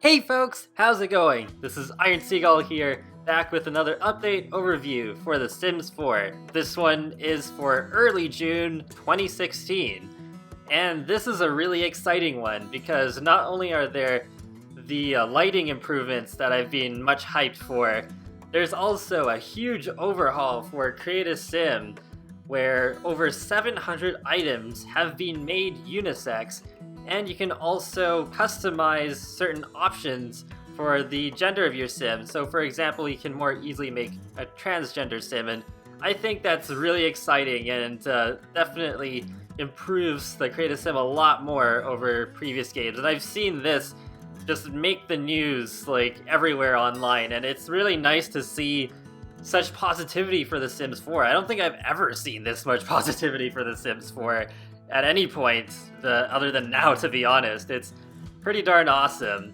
Hey folks, how's it going? This is Iron Seagull here, back with another update overview for The Sims 4. This one is for early June 2016. And this is a really exciting one because not only are there the lighting improvements that I've been much hyped for, there's also a huge overhaul for Create a Sim where over 700 items have been made unisex, and you can also customize certain options for the gender of your sim. So for example, you can more easily make a transgender sim, and I think that's really exciting and definitely improves the Create a Sim a lot more over previous games. And I've seen this just make the news like everywhere online, and it's really nice to see such positivity for The Sims 4. I don't think I've ever seen this much positivity for The Sims 4 at any point, other than now, to be honest. It's pretty darn awesome.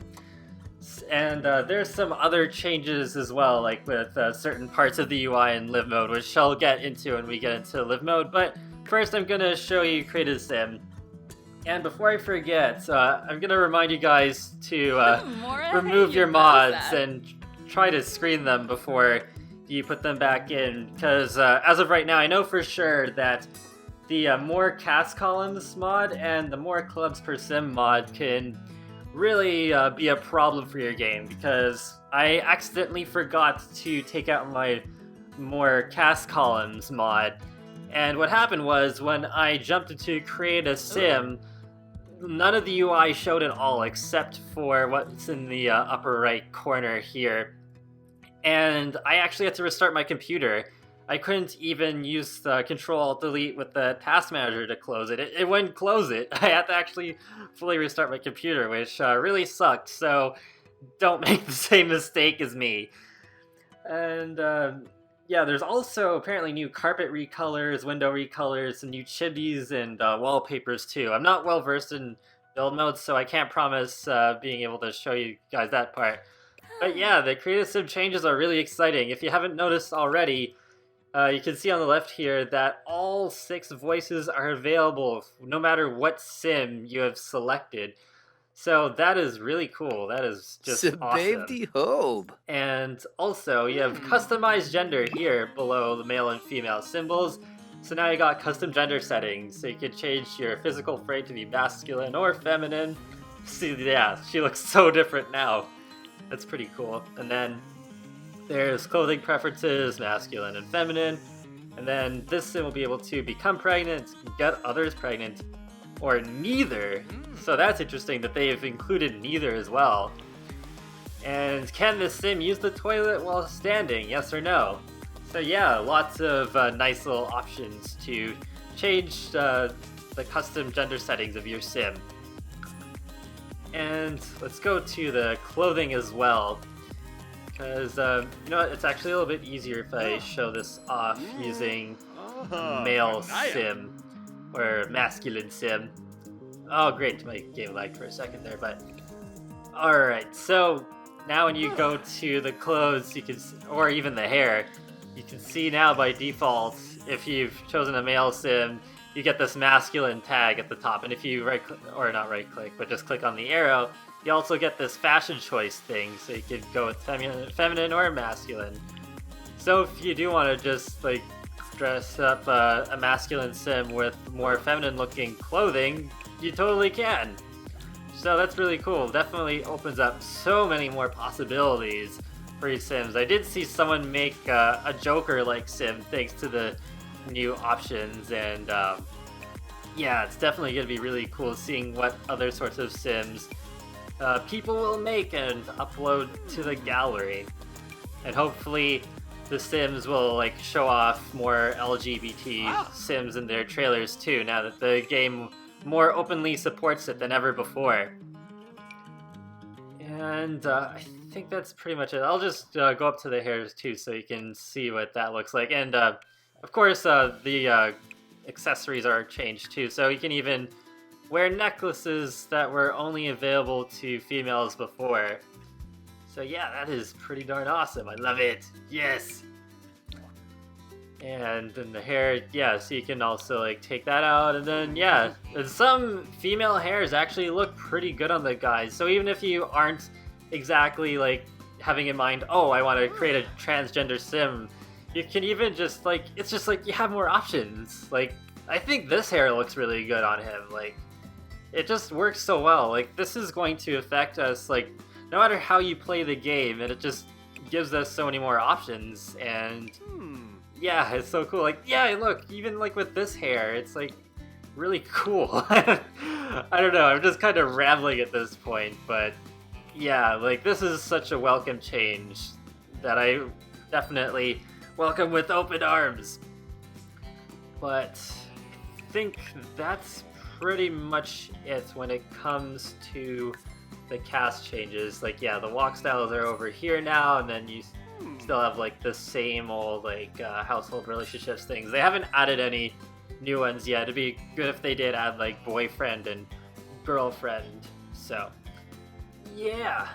And there's some other changes as well, like with certain parts of the UI in live mode, which I'll get into when we get into live mode. But first I'm going to show you Create a Sim. And before I forget, I'm going to remind you guys to remove your mods and try to screen them before you put them back in, because as of right now, I know for sure that the more cast columns mod and the more clubs per sim mod can really be a problem for your game, because I accidentally forgot to take out my more cast columns mod. And what happened was, when I jumped into Create a Sim, none of the UI showed at all except for what's in the upper right corner here. And I actually had to restart my computer. I couldn't even use the Control-Alt-Delete with the task manager to close it. It wouldn't close it. I had to actually fully restart my computer, which really sucked. So don't make the same mistake as me. And yeah, there's also apparently new carpet recolors, window recolors, some new chimneys, and wallpapers too. I'm not well versed in build mode, so I can't promise being able to show you guys that part. But yeah, the Create a Sim changes are really exciting. If you haven't noticed already, you can see on the left here that all 6 voices are available no matter what sim you have selected. So that is really cool. That is just awesome. And also, you have customized gender here below the male and female symbols. So now you got custom gender settings. So you can change your physical frame to be masculine or feminine. See, yeah, she looks so different now. That's pretty cool. And then there's clothing preferences, masculine and feminine. And then this sim will be able to become pregnant, get others pregnant, or neither. So that's interesting that they've included neither as well. And can this sim use the toilet while standing, yes or no? So yeah, lots of nice little options to change the custom gender settings of your sim. And let's go to the clothing as well, because you know what, it's actually a little bit easier if I show this off using male sim or masculine sim. Oh great, my game lagged for a second there, but alright, so now when you go to the clothes, you can, or even the hair, you can see now by default, if you've chosen a male sim, you get this masculine tag at the top, and if you right click, or not right click, but just click on the arrow, you also get this fashion choice thing, so you could go with feminine or masculine. So if you do want to just like dress up a masculine sim with more feminine looking clothing, you totally can. So that's really cool. Definitely opens up so many more possibilities for your sims. I did see someone make a Joker-like sim thanks to the new options, and yeah, it's definitely going to be really cool seeing what other sorts of sims people will make and upload to the gallery. And hopefully the sims will like show off more LGBT sims in their trailers too, now that the game more openly supports it than ever before. And I think that's pretty much it. I'll just go up to the hairs too so you can see what that looks like. And of course the accessories are changed too, so you can even wear necklaces that were only available to females before. So yeah, that is pretty darn awesome. I love it. Yes. And then the hair, yeah, so you can also like take that out, and then yeah, some female hairs actually look pretty good on the guys. So even if you aren't exactly like having in mind, oh, I want to create a transgender sim. You can even just like, it's just like you have more options. Like, I think this hair looks really good on him. Like, it just works so well. Like, this is going to affect us, like, no matter how you play the game, and it just gives us so many more options. And yeah, it's so cool. Like, yeah, look, even like with this hair, it's like really cool. I don't know, I'm just kind of rambling at this point, but yeah, like, this is such a welcome change that I definitely welcome with open arms. But I think that's pretty much it when it comes to the cast changes. Like, yeah, the walk styles are over here now, and then you still have like the same old like household relationships things. They haven't added any new ones yet. It'd be good if they did add like boyfriend and girlfriend. So yeah,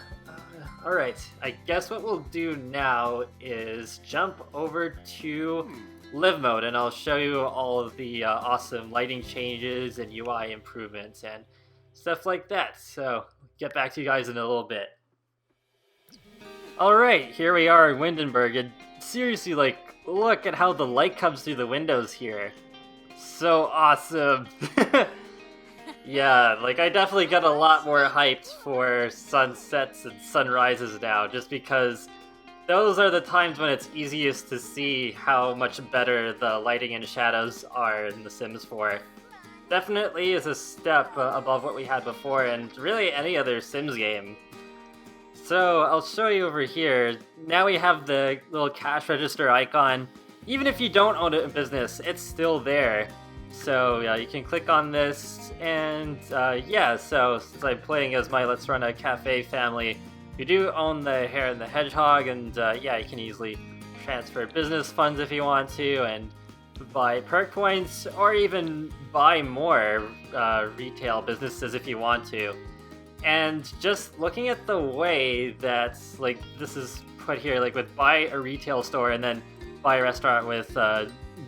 alright, I guess what we'll do now is jump over to live mode, and I'll show you all of the awesome lighting changes and UI improvements and stuff like that. So get back to you guys in a little bit. Alright, here we are in Windenburg, and seriously, like, look at how the light comes through the windows here. So awesome. Yeah, like, I definitely got a lot more hyped for sunsets and sunrises now, just because those are the times when it's easiest to see how much better the lighting and shadows are in The Sims 4. Definitely is a step above what we had before, and really any other Sims game. So I'll show you over here. Now we have the little cash register icon. Even if you don't own a business, it's still there. So yeah, you can click on this, and yeah, so since I'm playing as my Let's Run a Cafe family, you do own the Hare and the Hedgehog, and yeah, you can easily transfer business funds if you want to, and buy perk points, or even buy more retail businesses if you want to. And just looking at the way that like this is put here, like with buy a retail store and then buy a restaurant with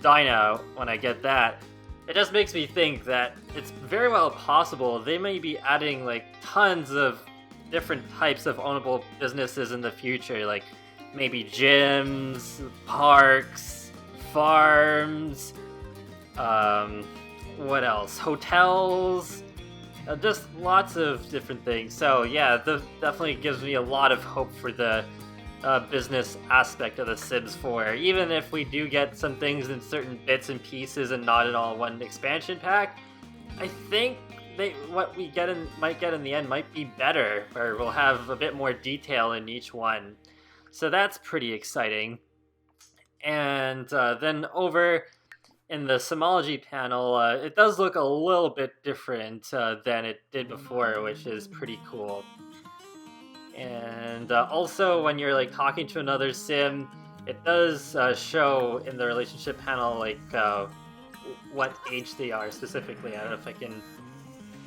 Dino when I get that, it just makes me think that it's very well possible they may be adding like tons of different types of ownable businesses in the future, like maybe gyms, parks, farms, what else? Hotels, just lots of different things. So yeah, that definitely gives me a lot of hope for the business aspect of The Sims 4. Even if we do get some things in certain bits and pieces and not in all one expansion pack, I think what we might get in the end might be better, or we'll have a bit more detail in each one. So that's pretty exciting. And then over in the Simology panel, it does look a little bit different than it did before, which is pretty cool. And also, when you're like talking to another sim, it does show in the relationship panel like what age they are specifically. I don't know if I can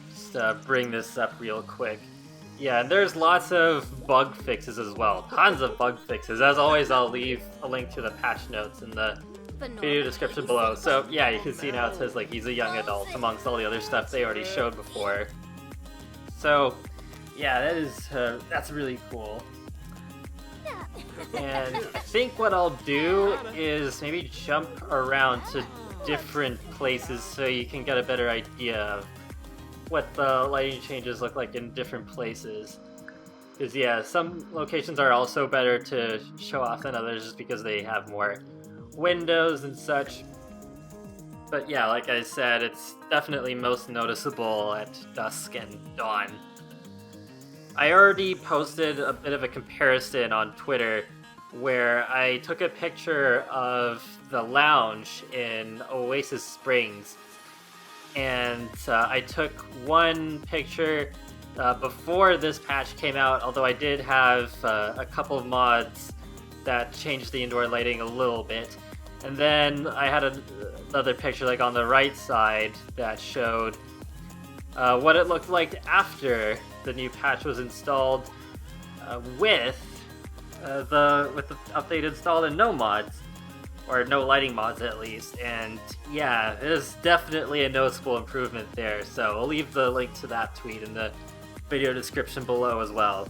just bring this up real quick. Yeah, and there's lots of bug fixes as well. Tons of bug fixes. As always, I'll leave a link to the patch notes in the video description below. So yeah, you can see now it says like he's a young adult amongst all the other stuff they already showed before. So yeah, that's really cool. And I think what I'll do is maybe jump around to different places so you can get a better idea of what the lighting changes look like in different places. Because yeah, some locations are also better to show off than others just because they have more windows and such. But yeah, like I said, it's definitely most noticeable at dusk and dawn. I already posted a bit of a comparison on Twitter where I took a picture of the lounge in Oasis Springs, and I took one picture before this patch came out, although I did have a couple of mods that changed the indoor lighting a little bit. And then I had another picture like on the right side that showed what it looked like after the new patch was installed with the update installed and no mods, or no lighting mods at least. And yeah, it is definitely a noticeable improvement there. So I'll leave the link to that tweet in the video description below as well.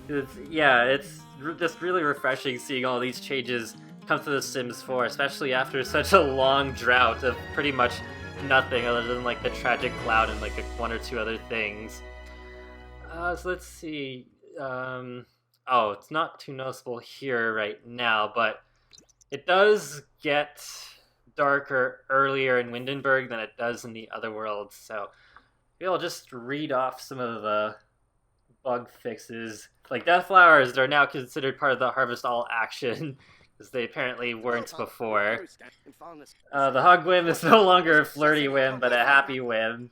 It's just really refreshing seeing all these changes come to The Sims 4, especially after such a long drought of pretty much nothing other than like the tragic cloud and like one or two other things. So let's see. Oh, it's not too noticeable here right now, but it does get darker earlier in Windenburg than it does in the other worlds. So maybe I'll just read off some of the bug fixes. Like Death Flowers are now considered part of the Harvest All action, because they apparently weren't before. The Hug Whim is no longer a flirty whim, but a happy whim.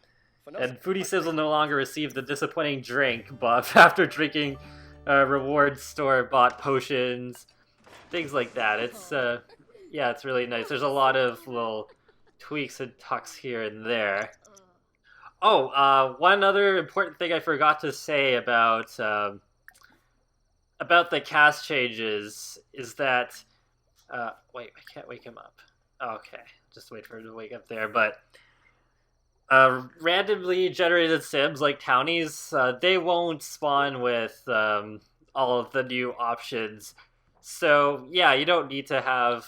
And Foodie Sizzle will no longer receive the disappointing drink buff after drinking reward store-bought potions. Things like that. It's, yeah, it's really nice. There's a lot of little tweaks and tucks here and there. Oh, one other important thing I forgot to say about the cast changes is that... wait, I can't wake him up. Okay, just wait for him to wake up there, but... randomly generated Sims, like Townies, they won't spawn with all of the new options. So, yeah, you don't need to have,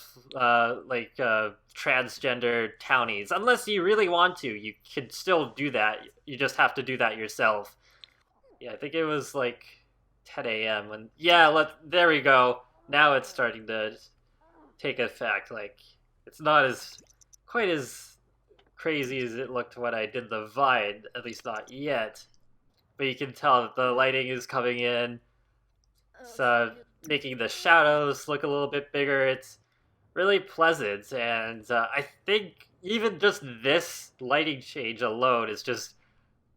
transgender Townies. Unless you really want to, you can still do that. You just have to do that yourself. Yeah, I think it was, 10 a.m. when... Yeah, there we go. Now it's starting to take effect. It's not quite as crazy as it looked when I did the Vine, at least not yet. But you can tell that the lighting is coming in. It's making the shadows look a little bit bigger. It's really pleasant, and I think even just this lighting change alone is just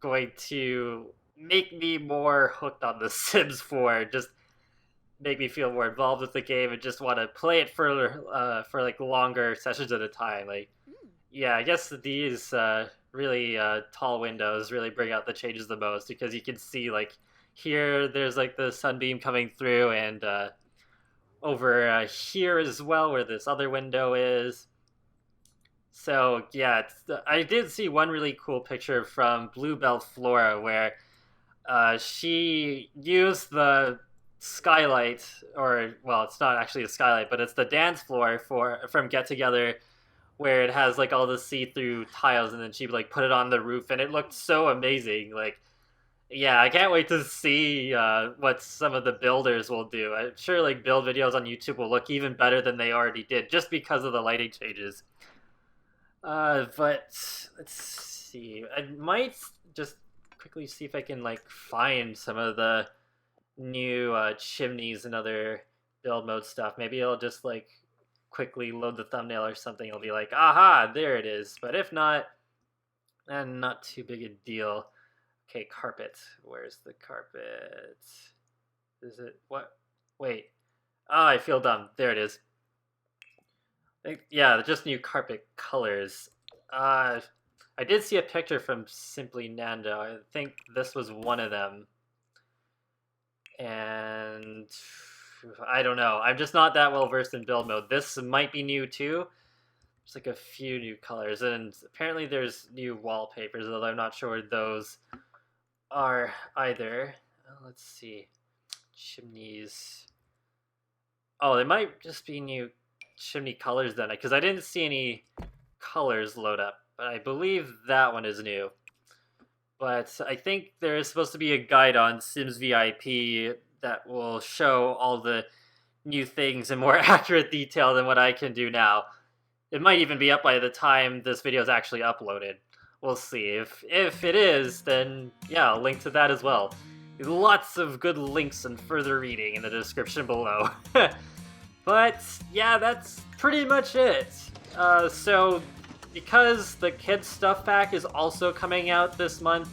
going to make me more hooked on The Sims 4. Just make me feel more involved with the game and just want to play it for longer sessions at a time. Yeah, I guess these really tall windows really bring out the changes the most, because you can see, here there's, the sunbeam coming through, and over here as well, where this other window is. So, yeah, I did see one really cool picture from Bluebell Flora, where she used the skylight, or, well, it's not actually a skylight, but it's the dance floor from Get Together, where it has all the see-through tiles, and then she put it on the roof, and it looked so amazing. Yeah, I can't wait to see what some of the builders will do. I'm sure build videos on YouTube will look even better than they already did, just because of the lighting changes. But let's see. I might just quickly see if I can find some of the new chimneys and other build mode stuff. Maybe I'll just quickly load the thumbnail or something. It'll be aha, there it is. But if not, then not too big a deal. Okay, carpet. Where's the carpet? Is it what? Wait. I feel dumb. There it is. Yeah, just new carpet colors. I did see a picture from Simply Nando. I think this was one of them. And I don't know. I'm just not that well versed in build mode. This might be new too. There's a few new colors, and apparently there's new wallpapers, although I'm not sure what those are either. Let's see. Chimneys. Oh, they might just be new chimney colors then, because I didn't see any colors load up, but I believe that one is new. But I think there is supposed to be a guide on SimsVIP that will show all the new things in more accurate detail than what I can do now. It might even be up by the time this video is actually uploaded. We'll see. If it is, then yeah, I'll link to that as well. Lots of good links and further reading in the description below. But yeah, that's pretty much it. So because the kids stuff pack is also coming out this month,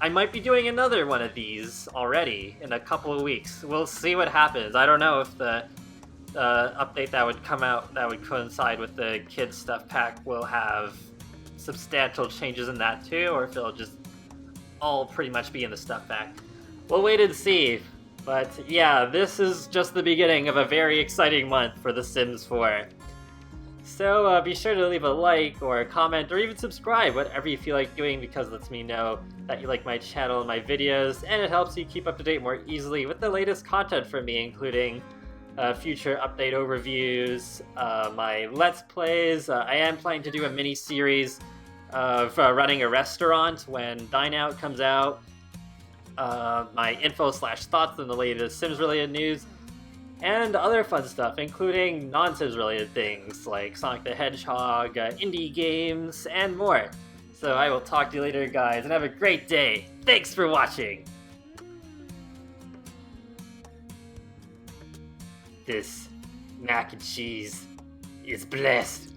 I might be doing another one of these already in a couple of weeks. We'll see what happens. I don't know if the update that would come out that would coincide with the kids stuff pack will have substantial changes in that too, or if it'll just all pretty much be in the stuff pack. We'll wait and see. But yeah, this is just the beginning of a very exciting month for The Sims 4. So be sure to leave a like or a comment or even subscribe, whatever you feel like doing, because it lets me know that you like my channel and my videos, and it helps you keep up to date more easily with the latest content from me, including future update overviews, my Let's Plays. I am planning to do a mini-series of running a restaurant when Dine Out comes out, my info/thoughts on the latest Sims-related news, and other fun stuff, including non-Sims related things like Sonic the Hedgehog, indie games, and more. So I will talk to you later, guys, and have a great day. Thanks for watching! This mac and cheese is blessed.